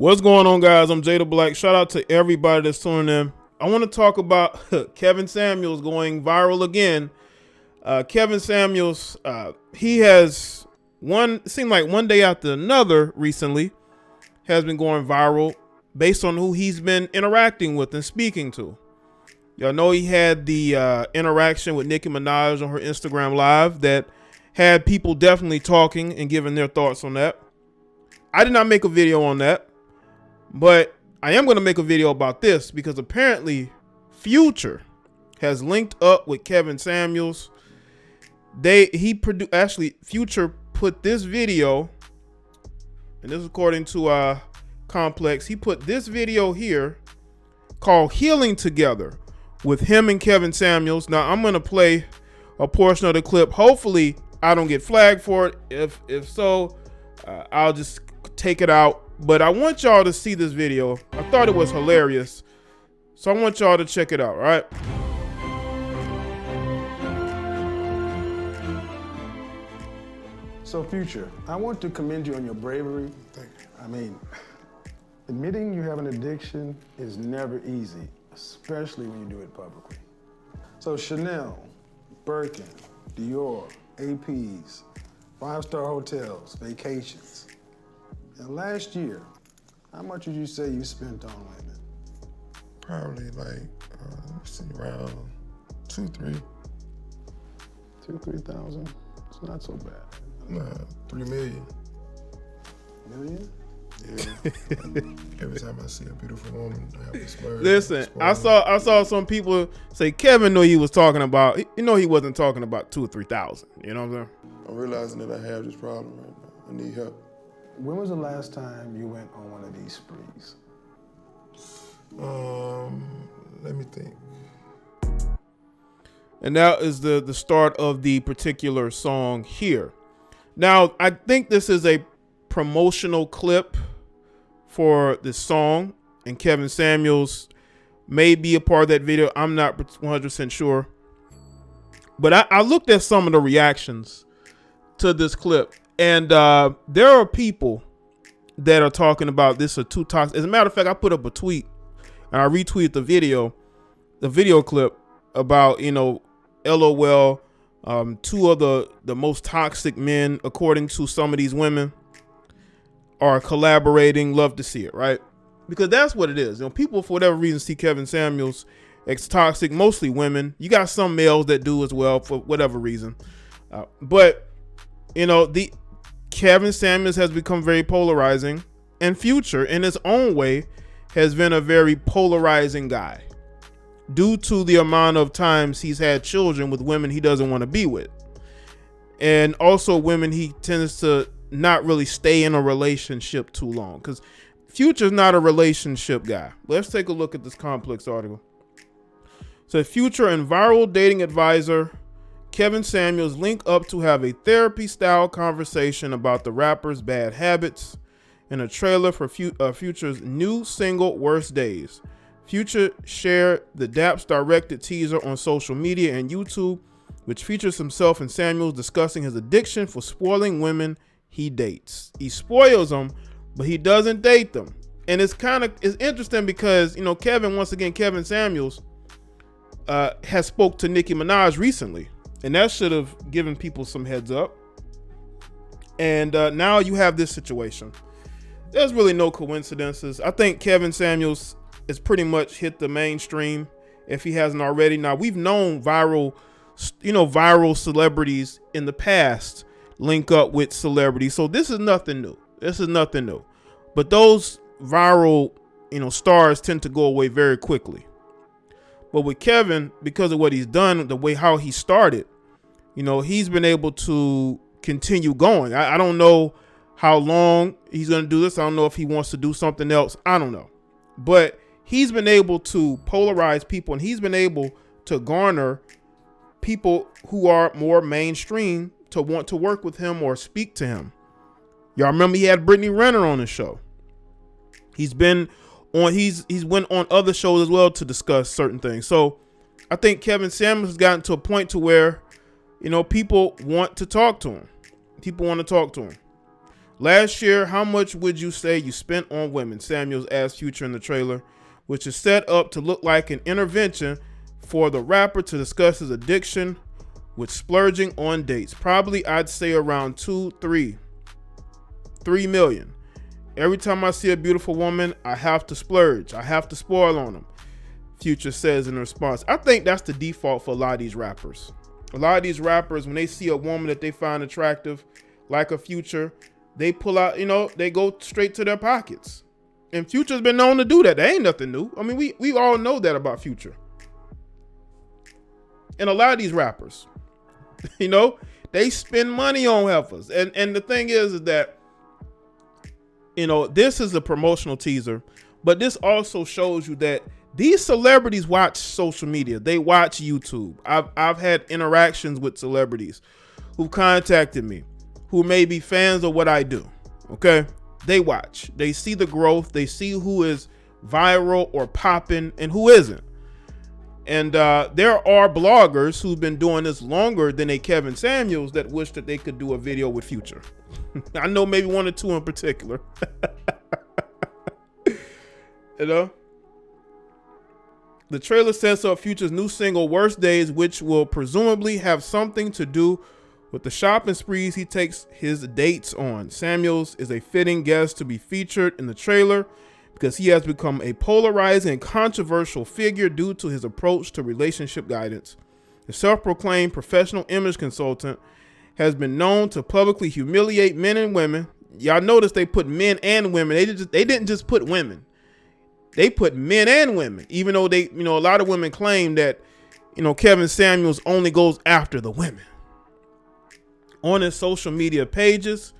What's going on, guys? I'm Jay the Black. Shout out to everybody that's tuning in. I want to talk about Kevin Samuels going viral again. Kevin Samuels, he has it seemed like one day after another recently, has been going viral based on who he's been interacting with and speaking to. Y'all know he had the interaction with Nicki Minaj on her Instagram Live that had people definitely talking and giving their thoughts on that. I did not make a video on that, but I am going to make a video about this because apparently Future has linked up with Kevin Samuels. Future put this video, and this is according to Complex. He put this video here called "Healing Together" with him and Kevin Samuels. Now I'm going to play a portion of the clip. Hopefully I don't get flagged for it. If so, I'll just take it out. But I want y'all to see this video. I thought it was hilarious, so I want y'all to check it out. All right. So Future, I want to commend you on your bravery. Thank you. I mean, admitting you have an addiction is never easy, especially when you do it publicly. So Chanel, Birkin, Dior, APs, five-star hotels, vacations. And last year, how much would you say you spent on women? Probably like, around 2-3. 2,000-3,000. It's not so bad. Nah, 3 million. Million? Yeah. Every time I see a beautiful woman, I have to splurge. Listen, I saw some people say Kevin knew he was talking about. He wasn't talking about 2,000 or 3,000. You know what I'm saying? I'm realizing that I have this problem right now. I need help. When was the last time you went on one of these sprees? Let me think. And that is the start of the particular song here. Now, I think this is a promotional clip for this song, and Kevin Samuels may be a part of that video. I'm not 100% sure. But I looked at some of the reactions to this clip, and there are people that are talking about this are too toxic. As a matter of fact, I put up a tweet, and I retweeted the video clip about, LOL, two of the most toxic men, according to some of these women, are collaborating. Love to see it, right? Because that's what it is. People, for whatever reason, see Kevin Samuels as toxic, mostly women. You got some males that do as well for whatever reason. But the Kevin Samuels has become very polarizing, and Future, in his own way, has been a very polarizing guy due to the amount of times he's had children with women he doesn't want to be with. And also women he tends to not really stay in a relationship too long, because Future's not a relationship guy. Let's take a look at this Complex article. So Future and viral dating advisor Kevin Samuels link up to have a therapy-style conversation about the rapper's bad habits in a trailer for Future's new single, Worst Days. Future shared the Daps-directed teaser on social media and YouTube, which features himself and Samuels discussing his addiction for spoiling women he dates. He spoils them, but he doesn't date them. And it's interesting because, Kevin Samuels has spoke to Nicki Minaj recently, and that should have given people some heads up. And now you have this situation. There's really no coincidences. I think Kevin Samuels has pretty much hit the mainstream if he hasn't already. Now, we've known viral celebrities in the past link up with celebrities, so this is nothing new. But those viral stars tend to go away very quickly. But with Kevin, because of what he's done, how he started, he's been able to continue going. I don't know how long he's going to do this. I don't know if he wants to do something else. I don't know. But he's been able to polarize people, and he's been able to garner people who are more mainstream to want to work with him or speak to him. Y'all remember he had Brittany Renner on his show. He's went on other shows as well to discuss certain things. So I think Kevin Samuels has gotten to a point to where, people want to talk to him. People want to talk to him. Last year, how much would you say you spent on women? Samuels asked Future in the trailer, which is set up to look like an intervention for the rapper to discuss his addiction with splurging on dates. Probably I'd say around 3 million. Every time I see a beautiful woman, I have to splurge. I have to spoil on them. Future says in response. I think that's the default for a lot of these rappers. A lot of these rappers, when they see a woman that they find attractive, like a Future, they pull out, they go straight to their pockets. And Future's been known to do that. That ain't nothing new. I mean, we all know that about Future. And a lot of these rappers, they spend money on heifers. And the thing is that, this is a promotional teaser, but this also shows you that these celebrities watch social media. They watch YouTube. I've had interactions with celebrities who contacted me, who may be fans of what I do. Okay. They watch, they see the growth. They see who is viral or popping and who isn't. And there are bloggers who've been doing this longer than a Kevin Samuels that wish that they could do a video with Future. I know maybe 1 or 2 in particular. The trailer sets up Future's new single, Worst Days, which will presumably have something to do with the shopping sprees he takes his dates on. Samuels is a fitting guest to be featured in the trailer because he has become a polarizing and controversial figure due to his approach to relationship guidance. The self-proclaimed professional image consultant has been known to publicly humiliate men and women. Y'all notice they put men and women. They didn't just put women. They put men and women, even though a lot of women claim that, Kevin Samuels only goes after the women. On his social media pages,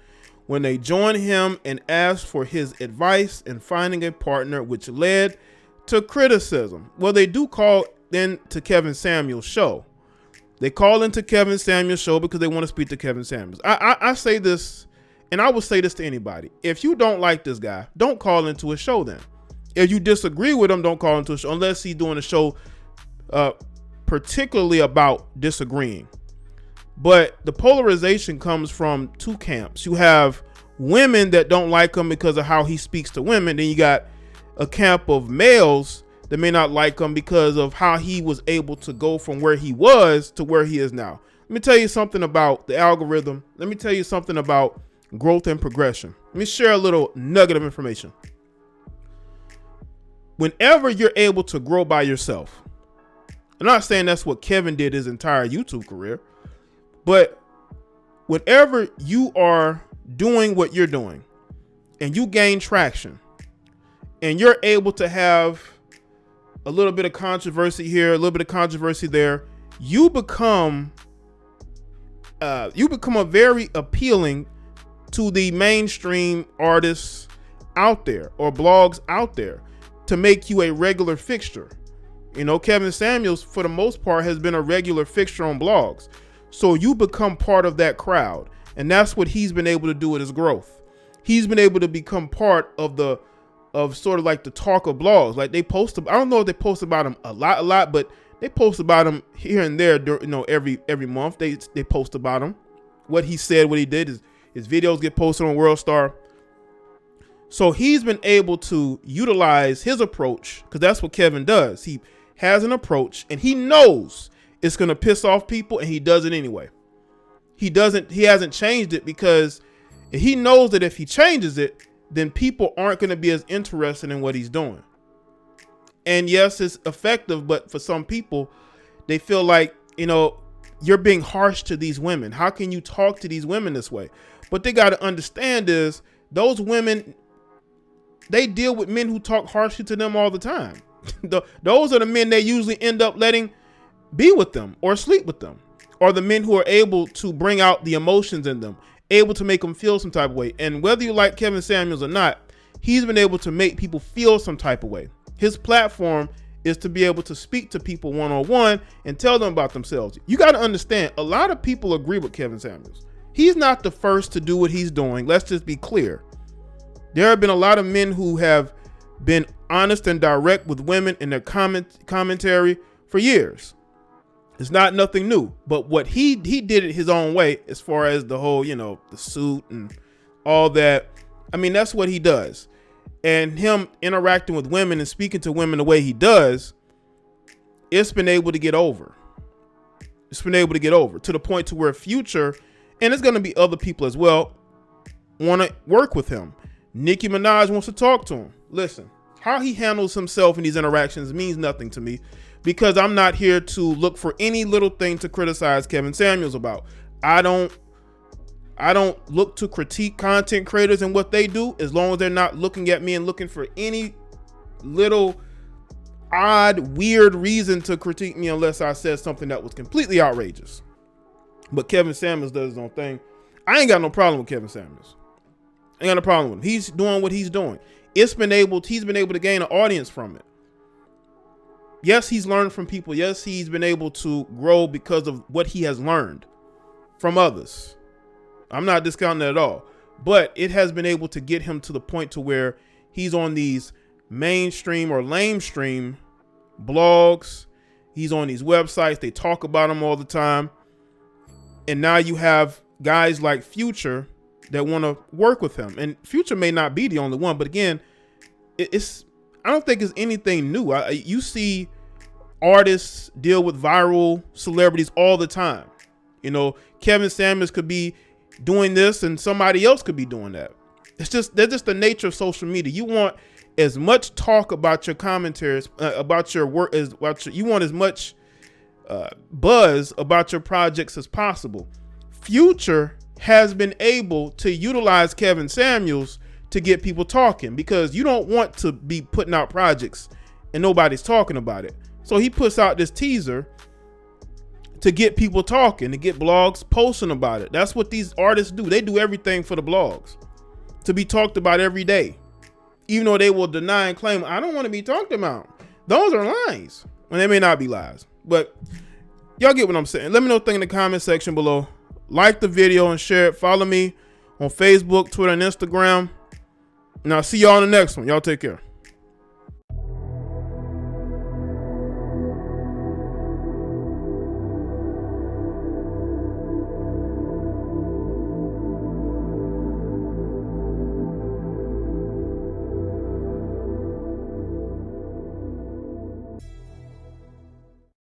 when they joined him and asked for his advice in finding a partner, which led to criticism. Well, they do call into Kevin Samuels' show. They call into Kevin Samuels' show because they want to speak to Kevin Samuels. I say this, and I will say this to anybody. If you don't like this guy, don't call into his show then. If you disagree with him, don't call into a show unless he's doing a show particularly about disagreeing. But the polarization comes from 2 camps. You have women that don't like him because of how he speaks to women. Then you got a camp of males that may not like him because of how he was able to go from where he was to where he is now. Let me tell you something about the algorithm. Let me tell you something about growth and progression. Let me share a little nugget of information. Whenever you're able to grow by yourself, I'm not saying that's what Kevin did his entire YouTube career, but whenever you are doing what you're doing and you gain traction and you're able to have a little bit of controversy here, a little bit of controversy there, you become a very appealing to the mainstream artists out there or blogs out there to make you a regular fixture. Kevin Samuels, for the most part, has been a regular fixture on blogs. So you become part of that crowd. And that's what he's been able to do with his growth. He's been able to become part of sort of like the talk of blogs. Like they post, I don't know if they post about him a lot, but they post about him here and there, every month. They post about him, what he said, what he did. His videos get posted on WorldStar. So he's been able to utilize his approach because that's what Kevin does. He has an approach and he knows it's going to piss off people and he does it anyway. He hasn't changed it because he knows that if he changes it, then people aren't going to be as interested in what he's doing. And yes, it's effective, but for some people, they feel like, you're being harsh to these women. How can you talk to these women this way? What they got to understand is those women, they deal with men who talk harshly to them all the time. Those are the men they usually end up letting be with them or sleep with them, or the men who are able to bring out the emotions in them, able to make them feel some type of way. And whether you like Kevin Samuels or not, he's been able to make people feel some type of way. His platform is to be able to speak to people one-on-one and tell them about themselves. You got to understand, a lot of people agree with Kevin Samuels. He's not the first to do what he's doing. Let's just be clear. There have been a lot of men who have been honest and direct with women in their commentary for years. It's not nothing new, but what he did it his own way as far as the whole, the suit and all that. I mean, that's what he does. And him interacting with women and speaking to women the way he does, it's been able to get over. It's been able to get over to the point to where Future, and there's going to be other people as well, want to work with him. Nicki Minaj wants to talk to him. Listen, how he handles himself in these interactions means nothing to me, because I'm not here to look for any little thing to criticize Kevin Samuels about. I don't look to critique content creators and what they do, as long as they're not looking at me and looking for any little odd, weird reason to critique me, unless I said something that was completely outrageous. But Kevin Samuels does his own thing. I ain't got no problem with Kevin Samuels. I ain't got no problem with him. He's doing what he's doing. He's been able to gain an audience from it. Yes, he's learned from people. Yes, he's been able to grow because of what he has learned from others. I'm not discounting that at all, but it has been able to get him to the point to where he's on these mainstream or lamestream blogs. He's on these websites. They talk about him all the time. And now you have guys like Future that want to work with him. And Future may not be the only one, but again, I don't think it's anything new. You see artists deal with viral celebrities all the time. You know, Kevin Samuels could be doing this and somebody else could be doing that. That's just the nature of social media. You want as much talk about your commentaries, about your work, you want as much buzz about your projects as possible. Future has been able to utilize Kevin Samuels to get people talking, because you don't want to be putting out projects and nobody's talking about it. So he puts out this teaser to get people talking, to get blogs posting about it. That's what these artists do. They do everything for the blogs, to be talked about every day, even though they will deny and claim, I don't want to be talked about. Those are lies, and they may not be lies, but y'all get what I'm saying. Let me know what you think in the comment section below. Like the video and share it. Follow me on Facebook, Twitter, and Instagram. And I'll see y'all in the next one. Y'all take care.